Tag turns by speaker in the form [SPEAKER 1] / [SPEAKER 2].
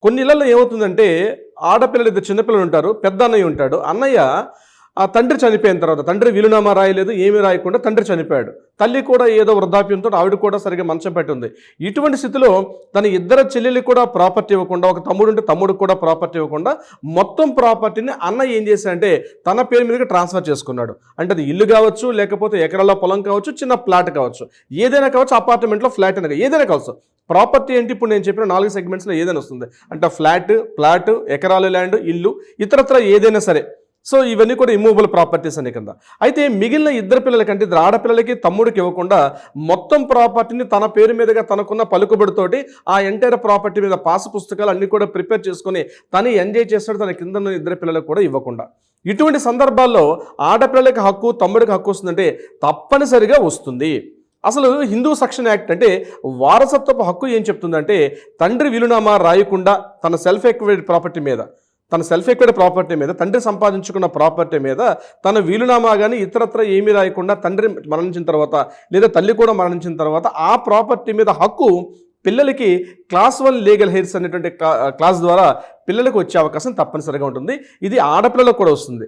[SPEAKER 1] కొన్ని ఇళ్లలో ఏమవుతుందంటే ఆడపిల్లలు ఇద్దరు చిన్నపిల్లలు ఉంటారు, పెద్ద అన్నయ్య ఉంటాడు. అన్నయ్య ఆ తండ్రి చనిపోయిన తర్వాత తండ్రి వీలునామా రాయలేదు, ఏమీ రాయకుండా తండ్రి చనిపోయాడు. తల్లి కూడా ఏదో వృద్ధాప్యంతో ఆవిడ కూడా సరిగ్గా మంచం పెట్టి ఉంది. ఇటువంటి స్థితిలో తన ఇద్దరు చెల్లెలు కూడా ప్రాపర్టీ ఇవ్వకుండా, ఒక తమ్ముడు ఉంటే తమ్ముడికి కూడా ప్రాపర్టీ ఇవ్వకుండా మొత్తం ప్రాపర్టీని అన్నయ్య ఏం చేశాడంటే తన పేరు మీదకి ట్రాన్స్ఫర్ చేసుకున్నాడు. అంటే అది ఇల్లు కావచ్చు, లేకపోతే ఎకరాల పొలం కావచ్చు, చిన్న ఫ్లాట్ కావచ్చు, ఏదైనా కావచ్చు, అపార్ట్మెంట్లో ఫ్లాట్ అనేది ఏదైనా కావచ్చు. ప్రాపర్టీ అంటే ఇప్పుడు నేను చెప్పిన 4 సెగ్మెంట్స్లో ఏదైనా వస్తుంది. అంటే ఫ్లాట్, ఎకరాల ల్యాండ్, ఇల్లు, ఇతరత్ర ఏదైనా సరే. సో ఇవన్నీ కూడా ఇమూవబుల్ ప్రాపర్టీస్ అనే కింద. అయితే మిగిలిన ఇద్దరు పిల్లలకంటే ఇద్దరు ఆడపిల్లలకి తమ్ముడికి ఇవ్వకుండా మొత్తం ప్రాపర్టీని తన పేరు మీదుగా తనకున్న పలుకుబడితోటి ఆ ఎంటైర్ ప్రాపర్టీ మీద పాస్ పుస్తకాలు అన్నీ కూడా ప్రిపేర్ చేసుకుని తను ఎంజాయ్ చేస్తాడు, తన కింద ఉన్న ఇద్దరు పిల్లలకు కూడా ఇవ్వకుండా. ఇటువంటి సందర్భాల్లో ఆడపిల్లలకి హక్కు, తమ్ముడికి హక్కు వస్తుందంటే తప్పనిసరిగా వస్తుంది. అసలు హిందూ సక్షన్ యాక్ట్ అంటే వారసత్వపు హక్కు ఏం చెప్తుందంటే తండ్రి వీలునామా రాయకుండా తన సెల్ఫ్ ఎక్వైర్డ్ ప్రాపర్టీ మీద తండ్రి సంపాదించుకున్న ప్రాపర్టీ మీద తన వీలునామా కానీ ఇతరత్ర ఏమీ రాయకుండా తండ్రి మరణించిన తర్వాత లేదా తల్లి కూడా మరణించిన తర్వాత ఆ ప్రాపర్టీ మీద హక్కు పిల్లలకి క్లాస్ 1 లీగల్ హెయిర్స్ అనేటువంటి క్లాస్ ద్వారా పిల్లలకు వచ్చే అవకాశం తప్పనిసరిగా ఉంటుంది. ఇది ఆడపిల్లలకు కూడా వస్తుంది.